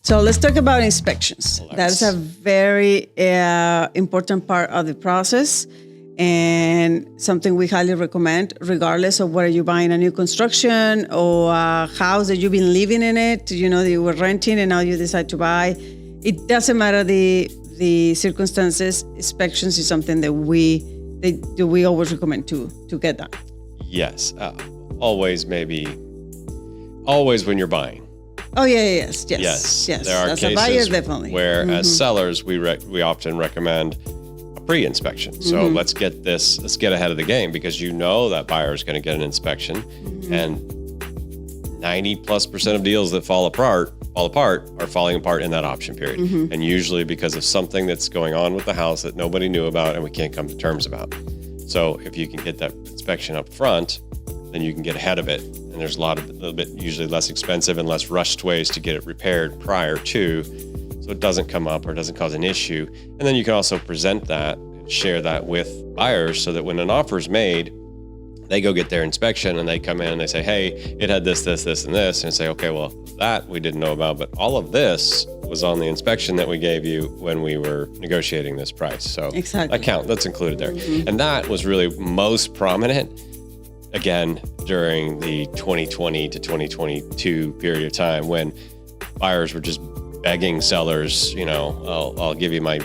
So let's talk about inspections. That's a very important part of the process and something we highly recommend, regardless of whether you're buying a new construction or a house that you've been living in it, you know, you were renting and now you decide to buy. It doesn't matter the circumstances. Inspections is something that we always recommend to get done. Yes. Always when you're buying. Oh, yes. There are As cases a buyer, definitely. where as sellers, we often recommend a pre-inspection. So let's get ahead of the game, because you know that buyer is going to get an inspection, and 90+% of deals that fall apart are falling apart in that option period. And usually because of something that's going on with the house that nobody knew about and we can't come to terms about. So if you can get that inspection up front, then you can get ahead of it. And there's a little bit usually less expensive and less rushed ways to get it repaired prior to, so it doesn't come up or doesn't cause an issue. And then you can also present that and share that with buyers, so that when an offer is made, they go get their inspection and they come in and they say, hey, it had this, this, this, and this. And say, okay, well, that we didn't know about, but all of this was on the inspection that we gave you when we were negotiating this price. So exactly. That's included there. And that was really most prominent, again, during the 2020 to 2022 period of time, when buyers were just begging sellers, you know, I'll give you my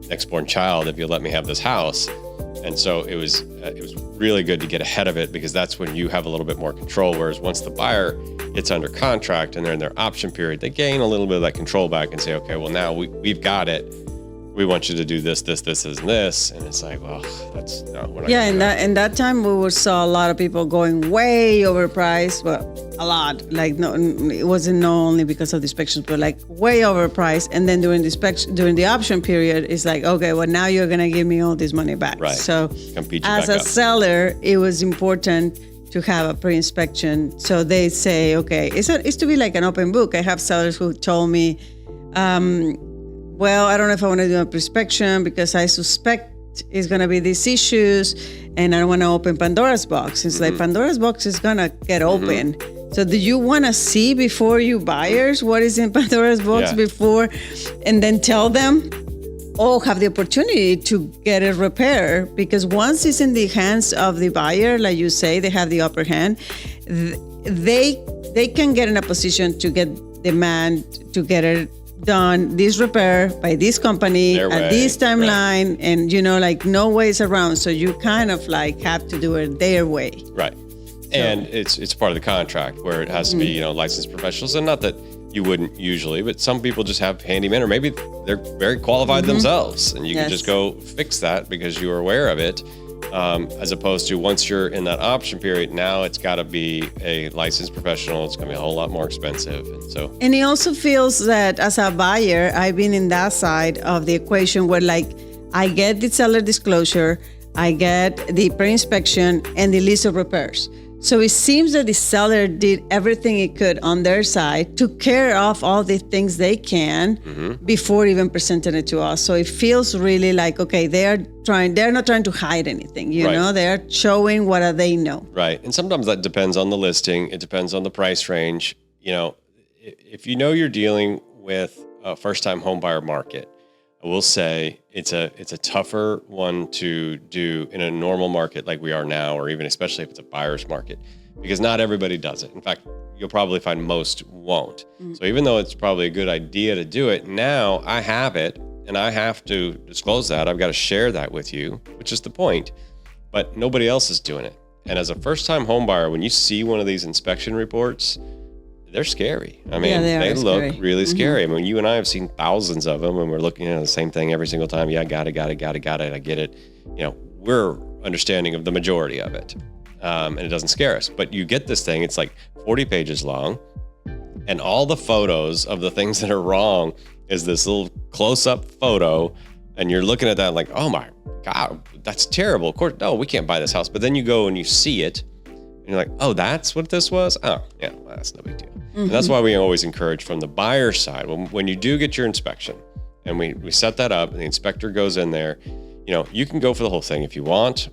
next-born child if you let me have this house. And so it was really good to get ahead of it, because that's when you have a little bit more control. Whereas once the buyer gets under contract and they're in their option period, they gain a little bit of that control back and say, okay, well, now we've got it. We want you to do this, this, this, and this. And it's like, well, we're not. Yeah, in that time we saw a lot of people going way overpriced, but a lot. Like, no, it wasn't not only because of the inspections, but like way overpriced. And then during the option period, it's like, okay, well, now you're gonna give me all this money back. Right. So as a seller, it was important to have a pre-inspection. So they say, okay, it's to be like an open book. I have sellers who told me, well, I don't know if I want to do a pre-inspection because I suspect it's going to be these issues and I don't want to open Pandora's box. It's like Pandora's box is going to get open. So do you want to see before you buyers what is in Pandora's box before, and then tell them, or have the opportunity to get it repaired? Because once it's in the hands of the buyer, like you say, they have the upper hand, they can get in a position to get demand to get it done, this repair by this company at this timeline, and you know, like no ways around. So you kind of like have to do it their way. Right. And it's part of the contract where it has to be, you know, licensed professionals. And not that you wouldn't usually, but some people just have handymen, or maybe they're very qualified themselves, and you can just go fix that because you are aware of it. As opposed to once you're in that option period, now it's got to be a licensed professional. It's going to be a whole lot more expensive. And he also feels that as a buyer, I've been in that side of the equation where like I get the seller disclosure, I get the pre-inspection and the list of repairs. So it seems that the seller did everything he could on their side, took care of all the things they can before even presenting it to us. So it feels really like, okay, they're not trying to hide anything, you know, they're showing what they know. Right. And sometimes that depends on the listing. It depends on the price range. You know, if you know you're dealing with a first-time home buyer market, I will say it's a tougher one to do in a normal market like we are now, or even especially if it's a buyer's market, because not everybody does it. In fact, you'll probably find most won't. So even though it's probably a good idea to do it, now I have it and I have to disclose that. I've got to share that with you, which is the point, but nobody else is doing it. And as a first-time home buyer, when you see one of these inspection reports, they're scary. I mean, they look really scary. I mean, you and I have seen thousands of them, and we're looking at the same thing every single time. Yeah, got it. I get it. You know, we're understanding of the majority of it, and it doesn't scare us. But you get this thing, it's like 40 pages long, and all the photos of the things that are wrong is this little close-up photo, and you're looking at that like, oh my God, that's terrible. Of course, no, we can't buy this house. But then you go and you see it, and you're like, oh, that's what this was? Oh, yeah, well, that's no big deal. And that's why we always encourage from the buyer side, when you do get your inspection, and we set that up, and the inspector goes in there, you know, you can go for the whole thing if you want.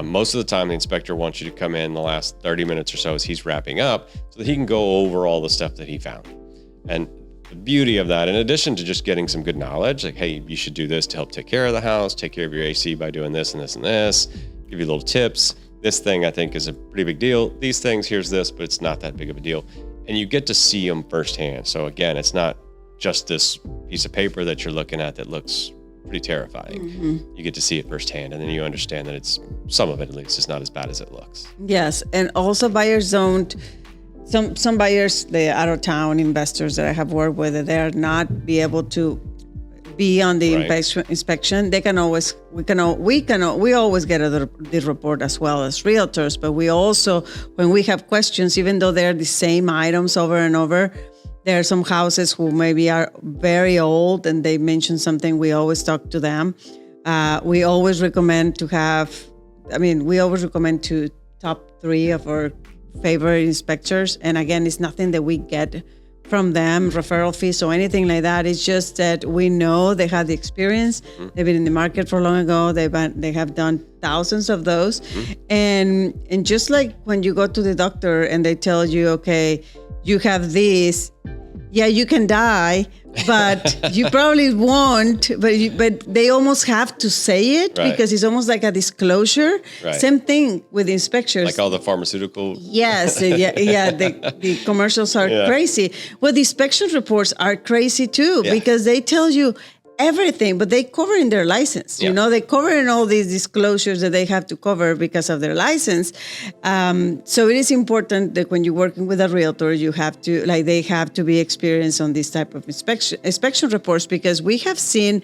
Most of the time, the inspector wants you to come in the last 30 minutes or so as he's wrapping up, so that he can go over all the stuff that he found. And the beauty of that, in addition to just getting some good knowledge, like, hey, you should do this to help take care of the house, take care of your AC by doing this and this and this, give you little tips. This thing I think is a pretty big deal. These things, here's this, but it's not that big of a deal. And you get to see them firsthand. So again, it's not just this piece of paper that you're looking at that looks pretty terrifying. You get to see it firsthand, and then you understand that it's, some of it at least, is not as bad as it looks. Yes, and also buyers don't. Some buyers, the out of town investors that I have worked with, they are not be able to be on the inspection. They can always, we always get the report as well as realtors, but we also, when we have questions, even though they're the same items over and over, there are some houses who maybe are very old and they mention something, we always talk to them. We always recommend to top 3 of our favorite inspectors. And again, it's nothing that we get from them, referral fees or anything like that. It's just that we know they have the experience. They've been in the market for long ago. They have done thousands of those. And just like when you go to the doctor and they tell you, okay, you have this, yeah, you can die, but you probably won't. But they almost have to say it because it's almost like a disclosure. Same thing with inspectors. Like all the pharmaceutical. Yes, the commercials are crazy. Well, the inspection reports are crazy too because they tell you everything, but they cover in their license. You know, they cover in all these disclosures that they have to cover because of their license. So it is important that when you're working with a realtor, you have to, they have to be experienced on this type of inspection reports, because we have seen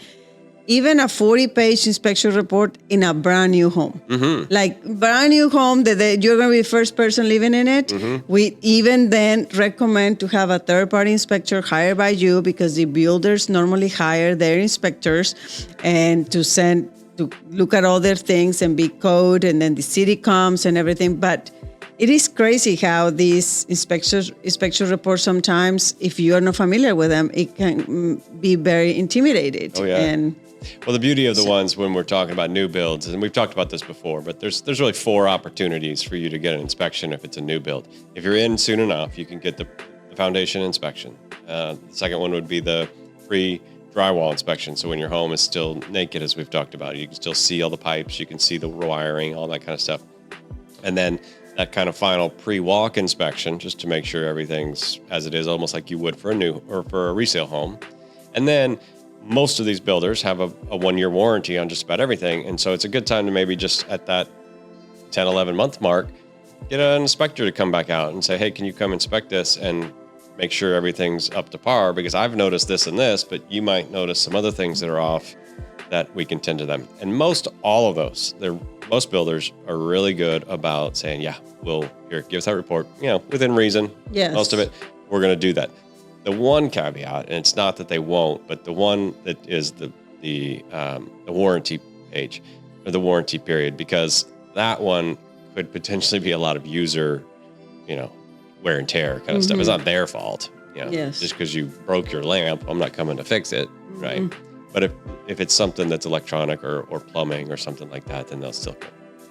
even a 40-page inspection report in a brand new home. Like brand new home that you're going to be the first person living in it. We even then recommend to have a third-party inspector hired by you, because the builders normally hire their inspectors and to look at all their things and be code, and then the city comes and everything. But it is crazy how these inspection reports sometimes, if you are not familiar with them, it can be very intimidated. Oh, yeah. Well, the beauty of the ones when we're talking about new builds, and we've talked about this before, but there's really 4 opportunities for you to get an inspection if it's a new build. If you're in soon enough, you can get the foundation inspection. The second one would be the free drywall inspection. So when your home is still naked, as we've talked about, you can still see all the pipes, you can see the wiring, all that kind of stuff. And then that kind of final pre-walk inspection, just to make sure everything's as it is, almost like you would for a new or for a resale home. And then most of these builders have a 1-year warranty on just about everything. And so it's a good time to maybe just at that 10, 11 month mark, get an inspector to come back out and say, hey, can you come inspect this and make sure everything's up to par? Because I've noticed this and this, but you might notice some other things that are off that we can tend to them. And most builders are really good about saying, yeah, here, give us that report, within reason. Yes. Most of it, we're going to do that. The one caveat, and it's not that they won't, but the one that is the warranty page or the warranty period, because that one could potentially be a lot of user, wear and tear kind of stuff. It's not their fault. Just because you broke your lamp, I'm not coming to fix it, right? But if it's something that's electronic or plumbing or something like that, then they'll still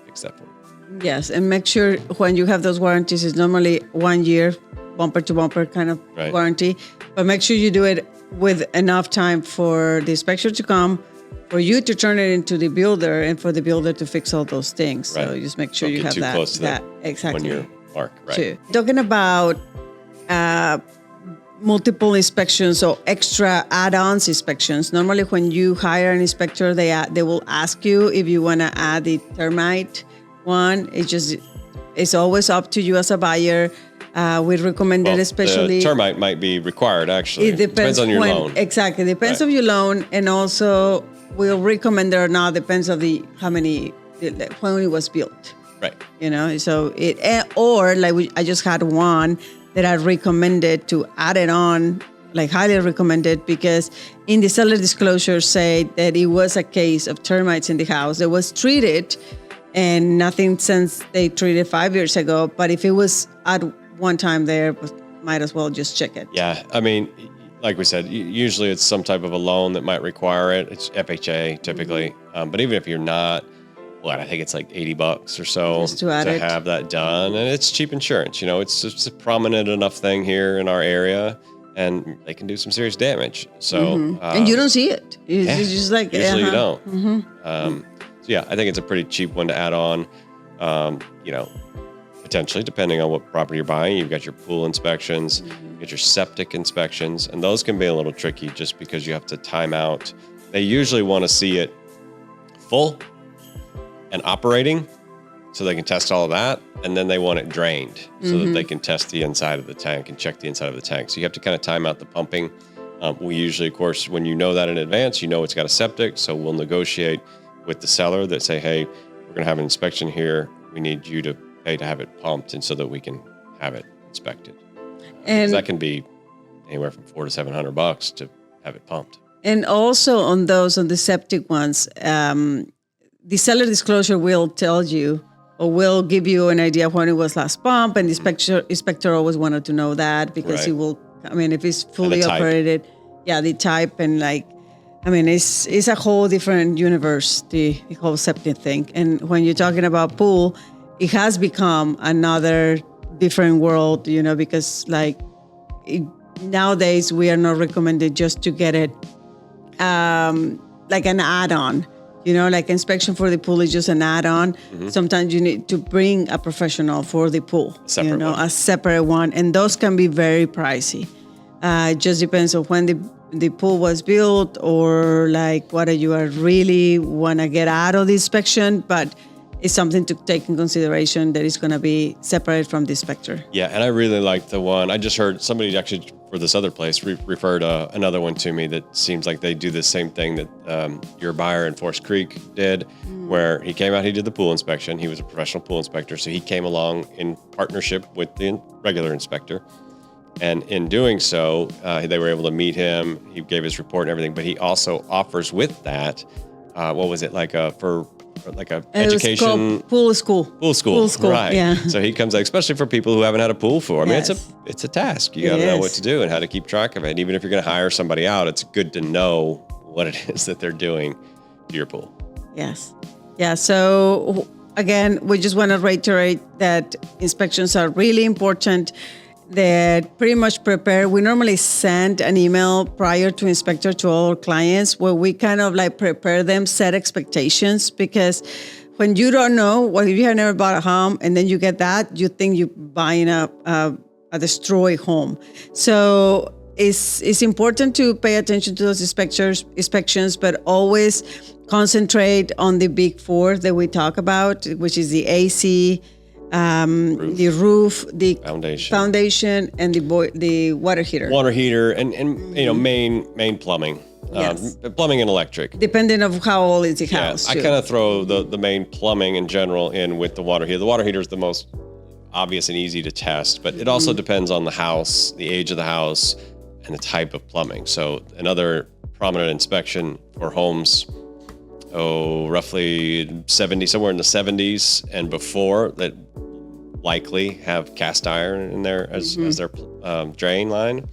fix that for you. Yes, and make sure when you have those warranties, it's normally 1 year, bumper to bumper kind of warranty, but make sure you do it with enough time for the inspector to come, for you to turn it into the builder, and for the builder to fix all those things. So just make sure you have that. Close to that exactly 1 year mark, right? Too. Talking about multiple inspections or extra add-ons inspections. Normally, when you hire an inspector, they will ask you if you want to add the termite one. It's always up to you as a buyer. We recommend it, especially the termite might be required. Actually, it depends on your loan. Exactly, depends on your loan, and also we'll recommend it or not. Depends on when it was built. Right. So I just had one that I recommended to add it on, highly recommended, because in the seller disclosure say that it was a case of termites in the house that was treated, and nothing since they treated 5 years ago. But if it was at one time there, might as well just check it. Yeah, I mean, like we said, usually it's some type of a loan that might require it. It's FHA typically, but even if you're not, I think it's like $80 or so to have that done, and it's cheap insurance. It's a prominent enough thing here in our area and they can do some serious damage. So, and you don't see it. It's just like usually you don't. So yeah, I think it's a pretty cheap one to add on. Potentially, depending on what property you're buying, you've got your pool inspections, you get your septic inspections, and those can be a little tricky just because you have to time out. They usually want to see it full and operating so they can test all of that, and then they want it drained so that they can test the inside of the tank and check the inside of the tank. So you have to kind of time out the pumping. We usually, of course, when you know that in advance, you know it's got a septic, so we'll negotiate with the seller that say, hey, we're going to have an inspection here. We need you to pay to have it pumped, and so that we can have it inspected. And that can be anywhere from $400 to $700 to have it pumped. And also on the septic ones, the seller disclosure will tell you or will give you an idea of when it was last pumped, and the inspector always wanted to know that because he will. I mean, if it's fully operated, the type and it's a whole different universe, the whole septic thing. And when you're talking about pool, it has become another different world, because nowadays we are not recommended just to get it like an add-on. Like inspection for the pool is just an add-on. Sometimes you need to bring a professional for the pool, a separate one. And those can be very pricey. It just depends on when the pool was built or like what you really want to get out of the inspection. But it's something to take in consideration that is going to be separate from the inspector. Yeah, and I really like the one. I just heard somebody actually for this other place referred another one to me that seems like they do the same thing that your buyer in Forest Creek did, where he came out, he did the pool inspection. He was a professional pool inspector, so he came along in partnership with the regular inspector. And in doing so, they were able to meet him. He gave his report and everything, but he also offers with that, what was it, like a education pool school, right? Yeah. So he comes out, especially for people who haven't had a pool before. I mean, it's a task. You got to know what to do and how to keep track of it. And even if you're going to hire somebody out, it's good to know what it is that they're doing to your pool. Yes. Yeah. So again, we just want to reiterate that inspections are really important. That pretty much prepare. We normally send an email prior to inspector to all our clients where we kind of like prepare them, set expectations, because when you don't know, well, if you have never bought a home and then you get that, you think you're buying a destroyed home. So it's important to pay attention to those inspections, but always concentrate on the big four that we talk about, which is the AC, the roof, the foundation, and the water heater. And main plumbing. Plumbing and electric. Depending on how old is the house. I kind of throw the main plumbing in general in with the water heater. The water heater is the most obvious and easy to test, but it also depends on the house, the age of the house, and the type of plumbing. So another prominent inspection for homes, roughly 70, somewhere in the 70s and before, that likely have cast iron in there as their drain line.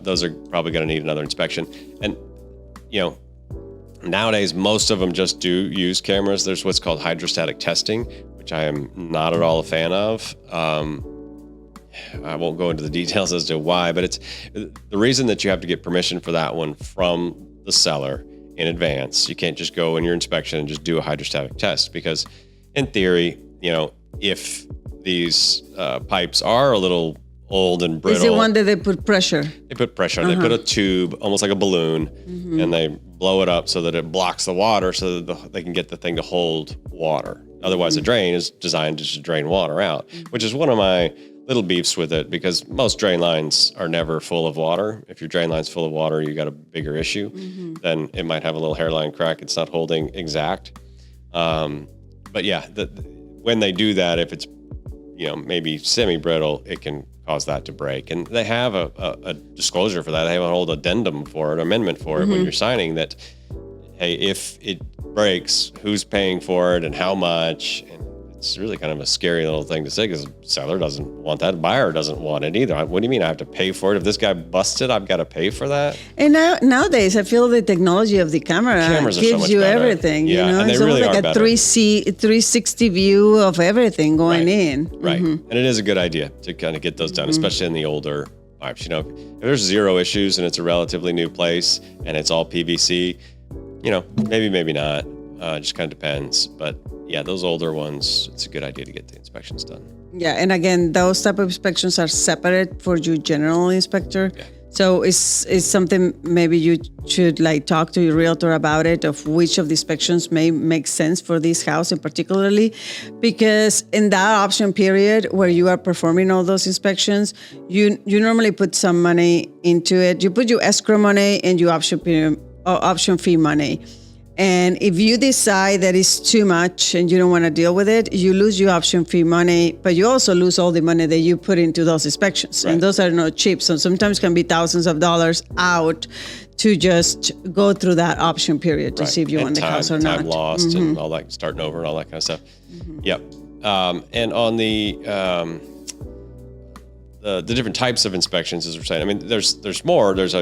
Those are probably going to need another inspection. And, nowadays, most of them just do use cameras. There's what's called hydrostatic testing, which I am not at all a fan of. I won't go into the details as to why, but it's the reason that you have to get permission for that one from the seller in advance. You can't just go in your inspection and just do a hydrostatic test, because in theory, if these pipes are a little old and brittle. Is it one that they put pressure? They put pressure. They put a tube, almost like a balloon, and they blow it up so that it blocks the water so that they can get the thing to hold water. Otherwise, a drain is designed to just drain water out, which is one of my little beefs with it, because most drain lines are never full of water. If your drain line's full of water, you got a bigger issue. Then it might have a little hairline crack. It's not holding exact. But yeah, when they do that, if it's maybe semi-brittle, it can cause that to break. And they have a disclosure for that. They have a whole addendum for it, an amendment for it when you're signing that, hey, if it breaks, who's paying for it and how much? And it's really kind of a scary little thing to say, because the seller doesn't want that. Buyer doesn't want it either. What do you mean I have to pay for it? If this guy busted, I've got to pay for that? And nowadays, I feel the technology of the camera gives you better. Everything. And it's really almost like a 360 view of everything going in. Right. And it is a good idea to kind of get those done, especially in the older pipes. You know, if there's 0 issues and it's a relatively new place and it's all PVC, you know, maybe not. Just kind of depends. But yeah, those older ones, it's a good idea to get the inspections done. Yeah, and again, those type of inspections are separate for your general inspector. Yeah. So it's something maybe you should like talk to your realtor about it, of which of the inspections may make sense for this house in particularly, because in that option period where you are performing all those inspections, you normally put some money into it. You put your escrow money and your option fee money. And if you decide that it's too much and you don't want to deal with it, you lose your option fee money, but you also lose all the money that you put into those inspections. Right. And those are not cheap. So sometimes can be thousands of dollars out to just go through that option period to see if you want the house or not. Time lost and all that, starting over and all that kind of stuff. Yep. And on the different types of inspections, as we're saying, I mean, there's more. There's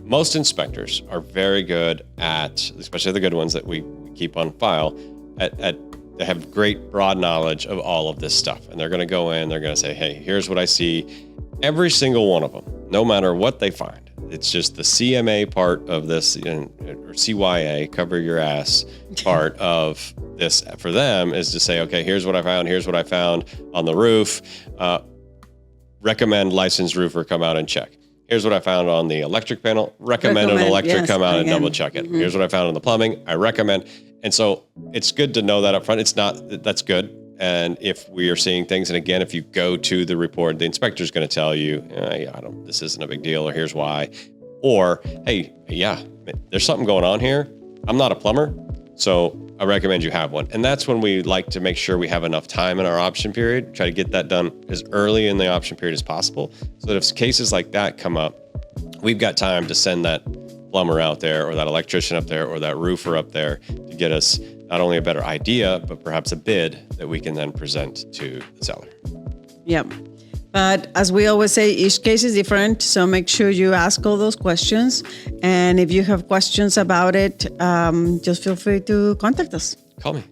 most inspectors are very good at, especially the good ones that we keep on file, they have great broad knowledge of all of this stuff. And they're going to go in, they're going to say, hey, here's what I see. Every single one of them, no matter what they find. It's just the CMA part of this, or CYA, cover your ass part of this for them is to say, okay, here's what I found. Here's what I found on the roof. Recommend licensed roofer come out and check. Here's what I found on the electric panel. Recommend an electric come out and double check it. Here's what I found on the plumbing. I recommend. And so it's good to know that up front. That's good. And if we are seeing things, and again, if you go to the report, the inspector is going to tell you, this isn't a big deal, or here's why. Or, hey, yeah, there's something going on here. I'm not a plumber, so I recommend you have one. And that's when we like to make sure we have enough time in our option period, try to get that done as early in the option period as possible, so that if cases like that come up, we've got time to send that plumber out there, or that electrician up there, or that roofer up there to get us not only a better idea, but perhaps a bid that we can then present to the seller. Yep. But as we always say, each case is different. So make sure you ask all those questions. And if you have questions about it, just feel free to contact us. Call me.